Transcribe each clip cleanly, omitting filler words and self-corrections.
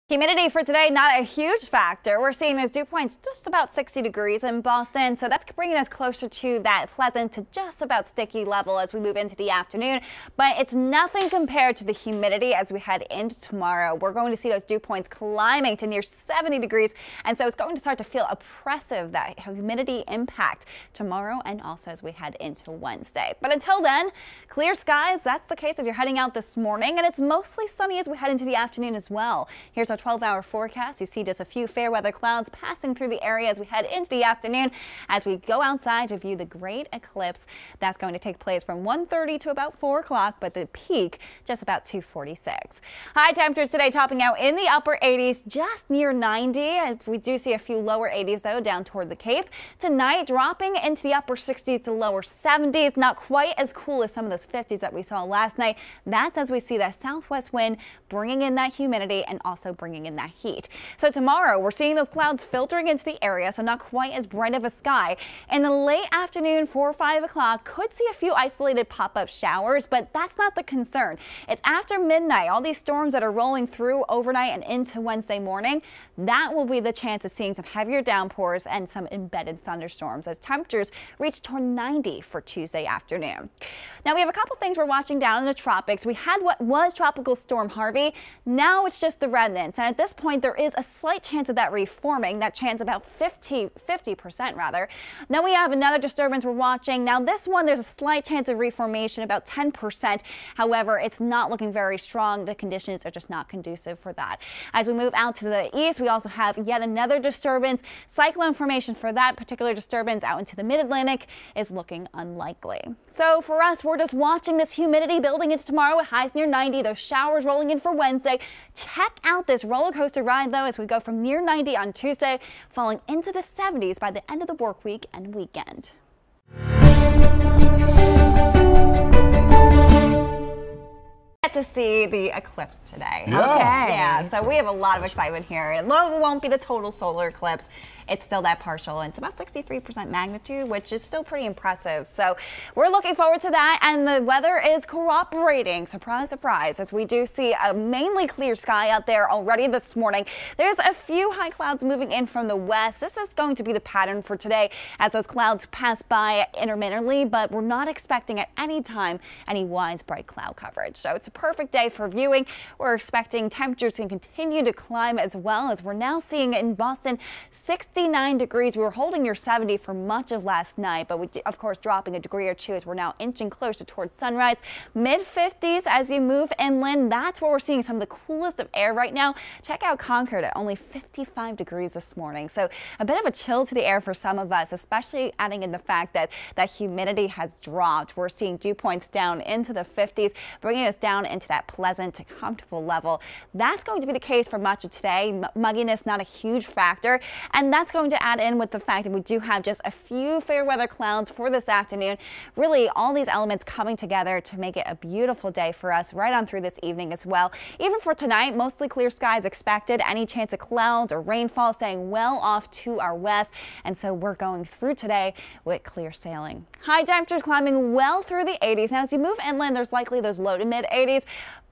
Humidity for today, not a huge factor. We're seeing those dew points just about 60 degrees in Boston, so that's bringing us closer to that pleasant to just about sticky level as we move into the afternoon. But it's nothing compared to the humidity as we head into tomorrow. We're going to see those dew points climbing to near 70 degrees, and so it's going to start to feel oppressive, that humidity impact tomorrow and also as we head into Wednesday. But until then, clear skies. That's the case as you're heading out this morning, and it's mostly sunny as we head into the afternoon as well. Here's our 12-hour forecast. You see just a few fair weather clouds passing through the area as we head into the afternoon as we go outside to view the great eclipse. That's going to take place from 1:30 to about 4 o'clock, but the peak just about 2:46. High temperatures today topping out in the upper 80s, just near 90. And we do see a few lower 80s though down toward the Cape. Tonight dropping into the upper 60s to lower 70s. Not quite as cool as some of those 50s that we saw last night. That's as we see that southwest wind bringing in that humidity and also bringing in that heat. So tomorrow we're seeing those clouds filtering into the area, so not quite as bright of a sky. In the late afternoon, 4 or 5 o'clock, could see a few isolated pop-up showers, but that's not the concern. It's after midnight, all these storms that are rolling through overnight and into Wednesday morning, that will be the chance of seeing some heavier downpours and some embedded thunderstorms as temperatures reach toward 90 for Tuesday afternoon. Now we have a couple things we're watching down in the tropics. We had what was Tropical Storm Harvey. Now it's just the remnants. And at this point, there is a slight chance of that reforming, that chance about 50% rather. Then we have another disturbance we're watching. Now this one, there's a slight chance of reformation, about 10%. However, it's not looking very strong. The conditions are just not conducive for that. As we move out to the east, we also have yet another disturbance. Cyclone formation for that particular disturbance out into the mid-Atlantic is looking unlikely. So for us, we're just watching this humidity building into tomorrow with highs near 90, those showers rolling in for Wednesday. Check out this roller coaster ride though as we go from near 90 on Tuesday, falling into the 70s by the end of the work week and weekend. To see the eclipse today. Yeah. Okay. Yeah, so we have a lot of excitement here. Though it won't be the total solar eclipse, it's still that partial, and it's about 63% magnitude, which is still pretty impressive. So we're looking forward to that, and the weather is cooperating. Surprise, surprise, as we do see a mainly clear sky out there already this morning. There's a few high clouds moving in from the west. This is going to be the pattern for today as those clouds pass by intermittently, but we're not expecting at any time any widespread cloud coverage. So it's a perfect day for viewing. We're expecting temperatures to continue to climb as well, as we're now seeing in Boston 69 degrees. We were holding near 70 for much of last night, but we of course dropping a degree or two as we're now inching closer towards sunrise. Mid-50s as you move inland. That's where we're seeing some of the coolest of air right now. Check out Concord at only 55 degrees this morning. So a bit of a chill to the air for some of us, especially adding in the fact that that humidity has dropped. We're seeing dew points down into the 50s, bringing us down into that pleasant, comfortable level. That's going to be the case for much of today. Mugginess not a huge factor, and that's going to add in with the fact that we do have just a few fair weather clouds for this afternoon. Really, all these elements coming together to make it a beautiful day for us right on through this evening as well. Even for tonight, mostly clear skies expected. Any chance of clouds or rainfall staying well off to our west, and so we're going through today with clear sailing. High temperatures climbing well through the 80s. Now, as you move inland, there's likely those low to mid 80s.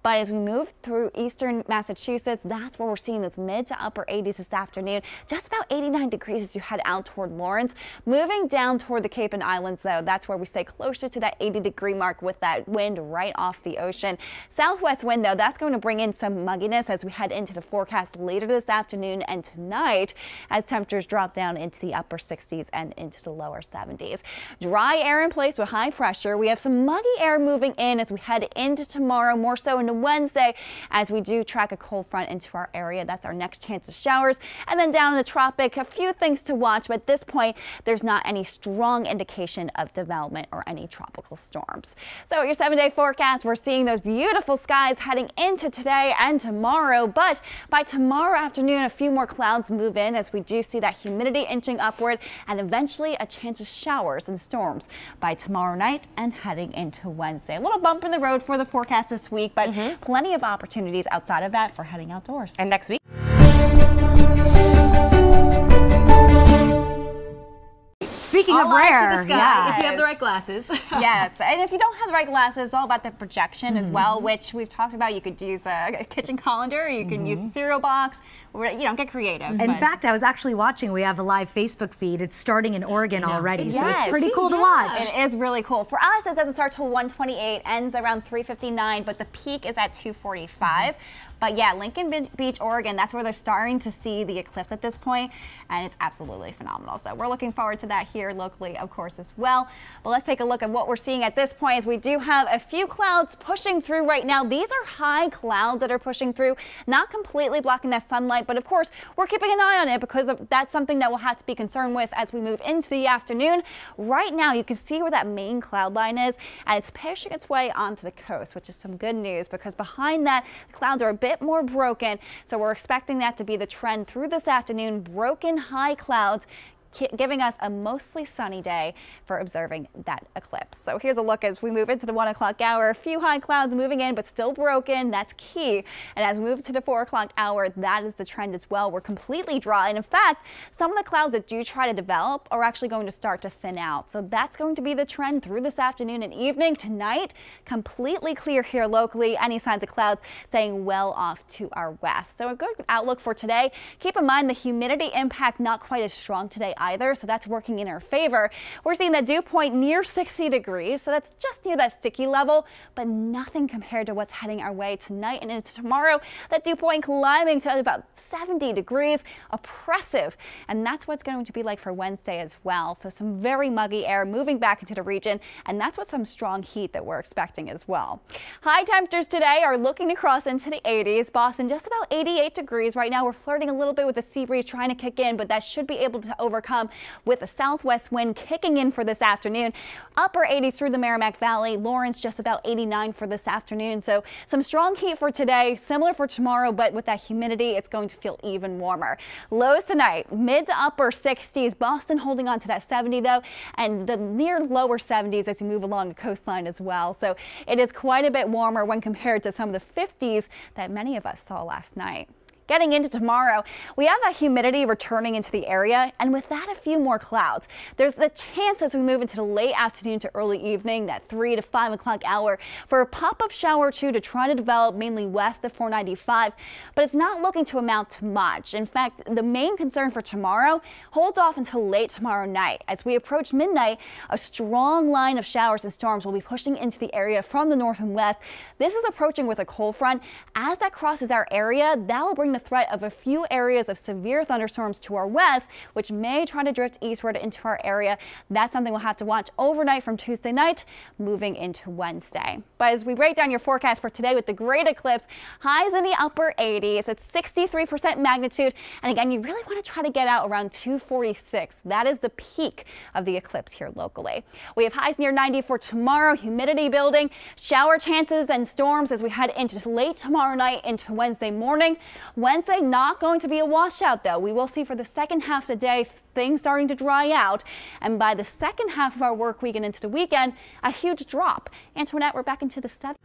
But as we move through eastern Massachusetts, that's where we're seeing those mid to upper 80s this afternoon. Just about 89 degrees as you head out toward Lawrence. Moving down toward the Cape and Islands, though, that's where we stay closer to that 80-degree mark with that wind right off the ocean. Southwest wind, though, that's going to bring in some mugginess as we head into the forecast later this afternoon and tonight as temperatures drop down into the upper 60s and into the lower 70s. Dry air in place with high pressure. We have some muggy air moving in as we head into tomorrow, more so into Wednesday as we do track a cold front into our area. That's our next chance of showers. And then down in the tropic, a few things to watch, but at this point, there's not any strong indication of development or any tropical storms. So your 7-day forecast, we're seeing those beautiful skies heading into today and tomorrow, but by tomorrow afternoon, a few more clouds move in as we do see that humidity inching upward and eventually a chance of showers and storms by tomorrow night and heading into Wednesday. A little bump in the road for the forecast this week, but plenty of opportunities outside of that for heading outdoors. And next week. Speaking Speaking of All eyes rare, to the sky, if you have the right glasses. Yes, and if you don't have the right glasses, it's all about the projection as well, which we've talked about. You could use a kitchen colander, you can use a cereal box, or, get creative. In fact, I was actually watching, we have a live Facebook feed. It's starting in Oregon already, so it's pretty cool to watch. It is really cool. For us, it doesn't start till 1:28, ends around 3:59, but the peak is at 2:45. But yeah, Lincoln Beach, Oregon, that's where they're starting to see the eclipse at this point, and it's absolutely phenomenal. So we're looking forward to that here locally, of course, as well. But let's take a look at what we're seeing at this point, as we do have a few clouds pushing through right now. These are high clouds that are pushing through, not completely blocking that sunlight, but of course, we're keeping an eye on it because that's something that we'll have to be concerned with as we move into the afternoon. Right now, you can see where that main cloud line is, and it's pushing its way onto the coast, which is some good news because behind that, the clouds are a bit more broken, so we're expecting that to be the trend through this afternoon. Broken high clouds giving us a mostly sunny day for observing that eclipse. So here's a look as we move into the 1 o'clock hour. A few high clouds moving in, but still broken. That's key. And as we move to the 4 o'clock hour, that is the trend as well. We're completely dry. And in fact, some of the clouds that do try to develop are actually going to start to thin out. So that's going to be the trend through this afternoon and evening. Tonight, completely clear here locally. Any signs of clouds staying well off to our west. So a good outlook for today. Keep in mind the humidity impact not quite as strong today either, so that's working in our favor. We're seeing that dew point near 60 degrees, so that's just near that sticky level, but nothing compared to what's heading our way tonight and into tomorrow. That dew point climbing to about 70 degrees, oppressive, and that's what's going to be like for Wednesday as well. So some very muggy air moving back into the region, and that's what some strong heat that we're expecting as well. High temperatures today are looking to cross into the 80s. Boston just about 88 degrees right now. We're flirting a little bit with the sea breeze trying to kick in, but that should be able to overcome with a southwest wind kicking in for this afternoon. Upper 80s through the Merrimack Valley. Lawrence just about 89 for this afternoon. So some strong heat for today, similar for tomorrow, but with that humidity, it's going to feel even warmer. Lows tonight, mid to upper 60s. Boston holding on to that 70 though, and the near lower 70s as you move along the coastline as well. So it is quite a bit warmer when compared to some of the 50s that many of us saw last night. Getting into tomorrow, we have that humidity returning into the area, and with that, a few more clouds. There's the chance as we move into the late afternoon to early evening, that 3 to 5 o'clock hour, for a pop-up shower or two to try to develop mainly west of 495, but it's not looking to amount to much. In fact, the main concern for tomorrow holds off until late tomorrow night. As we approach midnight, a strong line of showers and storms will be pushing into the area from the north and west. This is approaching with a cold front. As that crosses our area, that will bring the threat of a few areas of severe thunderstorms to our west, which may try to drift eastward into our area. That's something we'll have to watch overnight from Tuesday night moving into Wednesday. But as we break down your forecast for today with the great eclipse, highs in the upper 80s, it's 63% magnitude, and again, you really want to try to get out around 246. That is the peak of the eclipse here locally. We have highs near 90 for tomorrow, humidity building, shower chances and storms as we head into late tomorrow night into Wednesday morning. Wednesday, not going to be a washout though. We will see for the second half of the day things starting to dry out, and by the second half of our work week and into the weekend, a huge drop. Antoinette, we're back into the 70s.